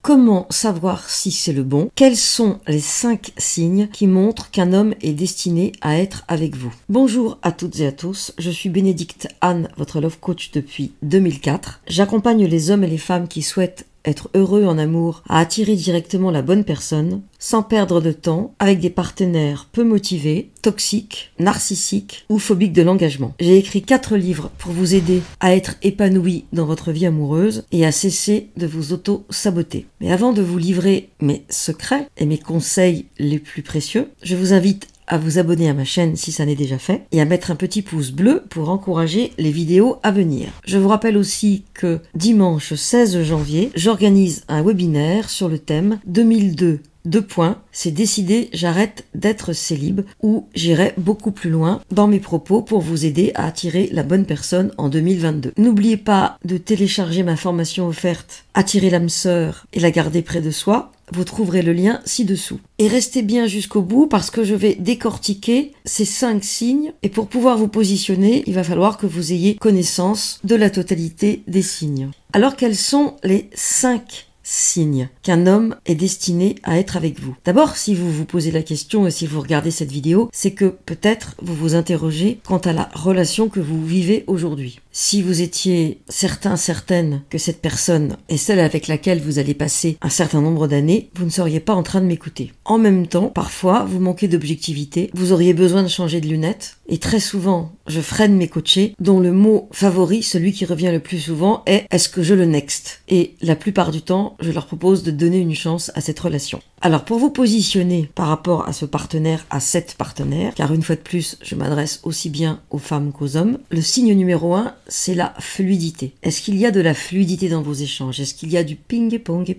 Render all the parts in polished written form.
Comment savoir si c'est le bon? Quels sont les 5 signes qui montrent qu'un homme est destiné à être avec vous? Bonjour à toutes et à tous, je suis Bénédicte Anne, votre love coach depuis 2004. J'accompagne les hommes et les femmes qui souhaitent être heureux en amour à attirer directement la bonne personne, sans perdre de temps, avec des partenaires peu motivés, toxiques, narcissiques ou phobiques de l'engagement. J'ai écrit 4 livres pour vous aider à être épanoui dans votre vie amoureuse et à cesser de vous auto-saboter. Mais avant de vous livrer mes secrets et mes conseils les plus précieux, je vous invite à vous abonner à ma chaîne si ça n'est déjà fait et à mettre un petit pouce bleu pour encourager les vidéos à venir. Je vous rappelle aussi que dimanche 16 janvier, j'organise un webinaire sur le thème 2002. C'est décidé, j'arrête d'être célib, où j'irai beaucoup plus loin dans mes propos pour vous aider à attirer la bonne personne en 2022. N'oubliez pas de télécharger ma formation offerte Attirer l'âme sœur et la garder près de soi. Vous trouverez le lien ci-dessous. Et restez bien jusqu'au bout parce que je vais décortiquer ces 5 signes et pour pouvoir vous positionner, il va falloir que vous ayez connaissance de la totalité des signes. Alors quels sont les 5 signes qu'un homme est destiné à être avec vous? D'abord, si vous vous posez la question et si vous regardez cette vidéo, c'est que peut-être vous vous interrogez quant à la relation que vous vivez aujourd'hui. Si vous étiez certaine que cette personne est celle avec laquelle vous allez passer un certain nombre d'années, vous ne seriez pas en train de m'écouter. En même temps, parfois, vous manquez d'objectivité, vous auriez besoin de changer de lunettes, et très souvent, je freine mes coachés, dont le mot favori, celui qui revient le plus souvent, est « est-ce que je le next ?» Et la plupart du temps, je leur propose de donner une chance à cette relation. Alors pour vous positionner par rapport à ce partenaire, à cette partenaire, car une fois de plus, je m'adresse aussi bien aux femmes qu'aux hommes, le signe numéro 1, c'est la fluidité. Est-ce qu'il y a de la fluidité dans vos échanges? Est-ce qu'il y a du ping-pong,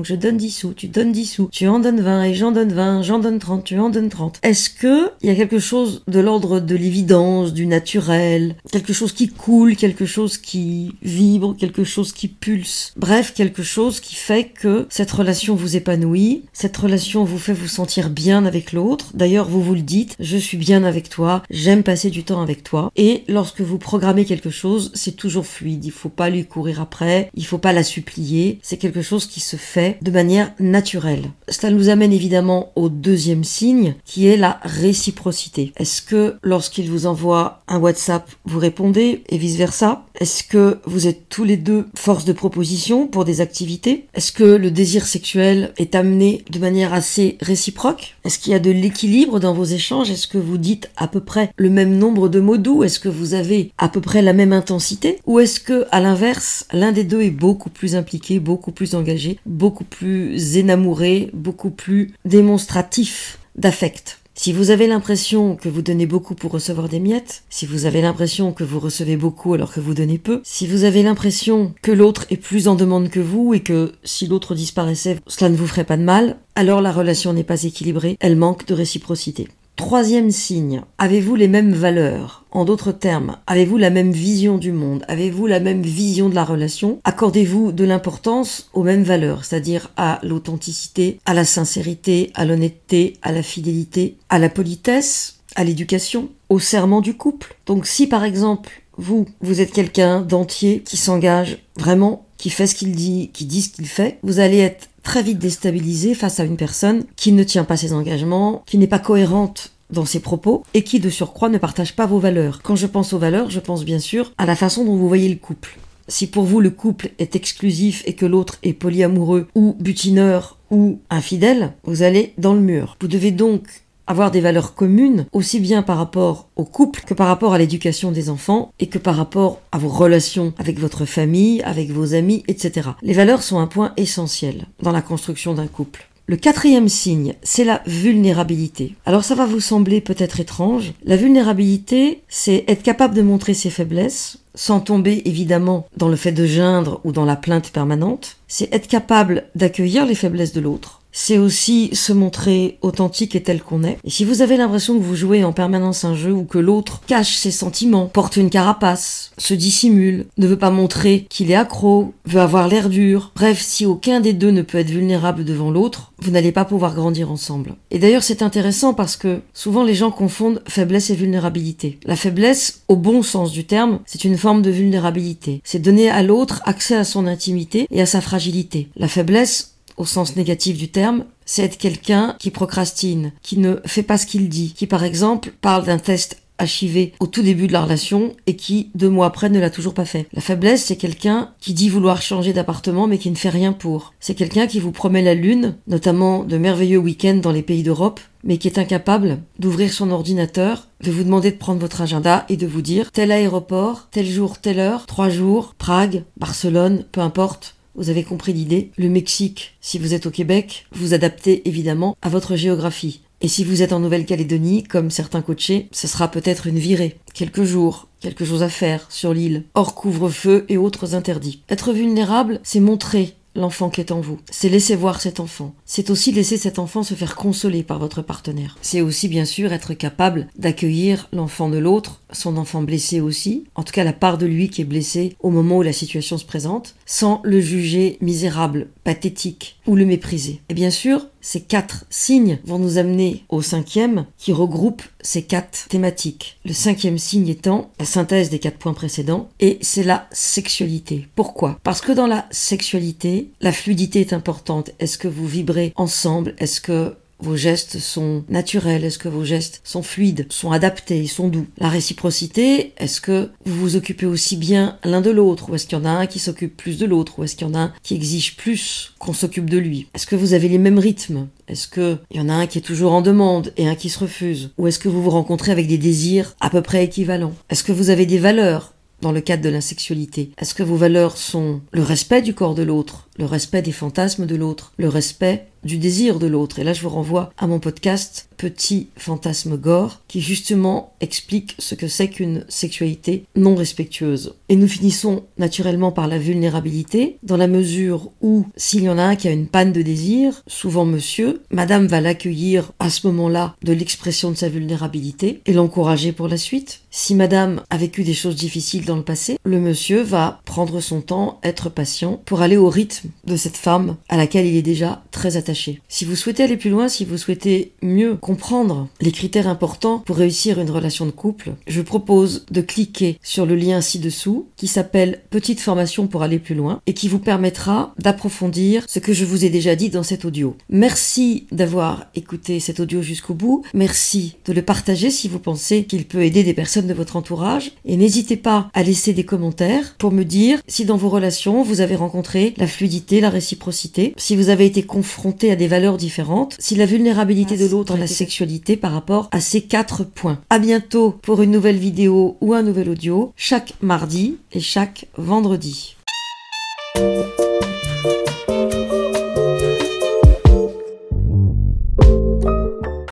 je donne 10 sous, tu donnes 10 sous, tu en donnes 20 et j'en donne 20, j'en donne 30, tu en donnes 30. Est-ce que il y a quelque chose de l'ordre de l'évidence, du naturel, quelque chose qui coule, quelque chose qui vibre, quelque chose qui pulse, bref, quelque chose qui fait que cette relation vous épanouit, cette relation vous fait vous sentir bien avec l'autre. D'ailleurs, vous vous le dites, je suis bien avec toi, j'aime passer du temps avec toi. Et lorsque vous programmez quelque chose, c'est toujours fluide. Il faut pas lui courir après, il faut pas la supplier. C'est quelque chose qui se fait de manière naturelle. Cela nous amène évidemment au deuxième signe, qui est la réciprocité. Est-ce que lorsqu'il vous envoie un WhatsApp, vous répondez et vice versa? Est-ce que vous êtes tous les deux force de proposition pour des activités? Est-ce que le désir sexuel est amené de manière assez réciproque? Est-ce qu'il y a de l'équilibre dans vos échanges? Est-ce que vous dites à peu près le même nombre de mots doux? Est-ce que vous avez à peu près la même intensité? Ou est-ce que, à l'inverse, l'un des deux est beaucoup plus impliqué, beaucoup plus engagé, beaucoup plus énamouré, beaucoup plus démonstratif d'affect? Si vous avez l'impression que vous donnez beaucoup pour recevoir des miettes, si vous avez l'impression que vous recevez beaucoup alors que vous donnez peu, si vous avez l'impression que l'autre est plus en demande que vous et que si l'autre disparaissait, cela ne vous ferait pas de mal, alors la relation n'est pas équilibrée, elle manque de réciprocité. Troisième signe, avez-vous les mêmes valeurs? En d'autres termes, avez-vous la même vision du monde? Avez-vous la même vision de la relation? Accordez-vous de l'importance aux mêmes valeurs, c'est-à-dire à l'authenticité, à la sincérité, à l'honnêteté, à la fidélité, à la politesse, à l'éducation, au serment du couple. Donc si par exemple, vous êtes quelqu'un d'entier qui s'engage vraiment, qui fait ce qu'il dit, qui dit ce qu'il fait, vous allez être très vite déstabilisé face à une personne qui ne tient pas ses engagements, qui n'est pas cohérente dans ses propos et qui de surcroît ne partage pas vos valeurs. Quand je pense aux valeurs, je pense bien sûr à la façon dont vous voyez le couple. Si pour vous le couple est exclusif et que l'autre est polyamoureux ou butineur ou infidèle, vous allez dans le mur. Vous devez donc avoir des valeurs communes, aussi bien par rapport au couple que par rapport à l'éducation des enfants et que par rapport à vos relations avec votre famille, avec vos amis, etc. Les valeurs sont un point essentiel dans la construction d'un couple. Le quatrième signe, c'est la vulnérabilité. Alors ça va vous sembler peut-être étrange. La vulnérabilité, c'est être capable de montrer ses faiblesses, sans tomber évidemment dans le fait de geindre ou dans la plainte permanente. C'est être capable d'accueillir les faiblesses de l'autre. c'est aussi se montrer authentique et tel qu'on est. Et si vous avez l'impression que vous jouez en permanence un jeu ou que l'autre cache ses sentiments, porte une carapace, se dissimule, ne veut pas montrer qu'il est accro, veut avoir l'air dur, bref, si aucun des deux ne peut être vulnérable devant l'autre, vous n'allez pas pouvoir grandir ensemble. Et d'ailleurs, c'est intéressant parce que souvent les gens confondent faiblesse et vulnérabilité. La faiblesse, au bon sens du terme, c'est une forme de vulnérabilité. C'est donner à l'autre accès à son intimité et à sa fragilité. La faiblesse, au sens négatif du terme, c'est être quelqu'un qui procrastine, qui ne fait pas ce qu'il dit, qui par exemple parle d'un test HIV au tout début de la relation et qui, 2 mois après, ne l'a toujours pas fait. La faiblesse, c'est quelqu'un qui dit vouloir changer d'appartement mais qui ne fait rien pour. C'est quelqu'un qui vous promet la lune, notamment de merveilleux week-ends dans les pays d'Europe, mais qui est incapable d'ouvrir son ordinateur, de vous demander de prendre votre agenda et de vous dire tel aéroport, tel jour, telle heure, 3 jours, Prague, Barcelone, peu importe. Vous avez compris l'idée. Le Mexique, si vous êtes au Québec, vous adaptez évidemment à votre géographie. Et si vous êtes en Nouvelle-Calédonie, comme certains coachés, ce sera peut-être une virée. Quelques jours, quelque chose à faire sur l'île, hors couvre-feu et autres interdits. Être vulnérable, c'est montrer l'enfant qui est en vous. C'est laisser voir cet enfant. C'est aussi laisser cet enfant se faire consoler par votre partenaire. C'est aussi bien sûr être capable d'accueillir l'enfant de l'autre, son enfant blessé aussi, en tout cas la part de lui qui est blessée au moment où la situation se présente, sans le juger misérable, pathétique ou le mépriser. Et bien sûr, ces 4 signes vont nous amener au 5e qui regroupe ces 4 thématiques. Le 5e signe étant la synthèse des 4 points précédents et c'est la sexualité. Pourquoi ? Parce que dans la sexualité, la fluidité est importante. Est-ce que vous vibrez ensemble ? Est-ce que vos gestes sont naturels? Est-ce que vos gestes sont fluides, sont adaptés, sont doux? La réciprocité, est-ce que vous vous occupez aussi bien l'un de l'autre? Ou est-ce qu'il y en a un qui s'occupe plus de l'autre? Ou est-ce qu'il y en a un qui exige plus qu'on s'occupe de lui? Est-ce que vous avez les mêmes rythmes? Est-ce qu'il y en a un qui est toujours en demande et un qui se refuse? Ou est-ce que vous vous rencontrez avec des désirs à peu près équivalents? Est-ce que vous avez des valeurs dans le cadre de la sexualité? Est-ce que vos valeurs sont le respect du corps de l'autre, le respect des fantasmes de l'autre, le respect du désir de l'autre? Et là, je vous renvoie à mon podcast Petit fantasme gore, qui justement explique ce que c'est qu'une sexualité non respectueuse. Et nous finissons naturellement par la vulnérabilité, dans la mesure où, s'il y en a un qui a une panne de désir, souvent monsieur, madame va l'accueillir à ce moment-là de l'expression de sa vulnérabilité et l'encourager pour la suite. Si madame a vécu des choses difficiles dans le passé, le monsieur va prendre son temps, être patient, pour aller au rythme de cette femme à laquelle il est déjà très attaché. Si vous souhaitez aller plus loin, si vous souhaitez mieux comprendre les critères importants pour réussir une relation de couple, je vous propose de cliquer sur le lien ci-dessous qui s'appelle Petite formation pour aller plus loin et qui vous permettra d'approfondir ce que je vous ai déjà dit dans cet audio. Merci d'avoir écouté cet audio jusqu'au bout. Merci de le partager si vous pensez qu'il peut aider des personnes de votre entourage et n'hésitez pas à laisser des commentaires pour me dire si dans vos relations vous avez rencontré la fluidité, la réciprocité, si vous avez été confronté à des valeurs différentes, si la vulnérabilité de l'autre dans la sexualité par rapport à ces 4 points. À bientôt pour une nouvelle vidéo ou un nouvel audio, chaque mardi et chaque vendredi.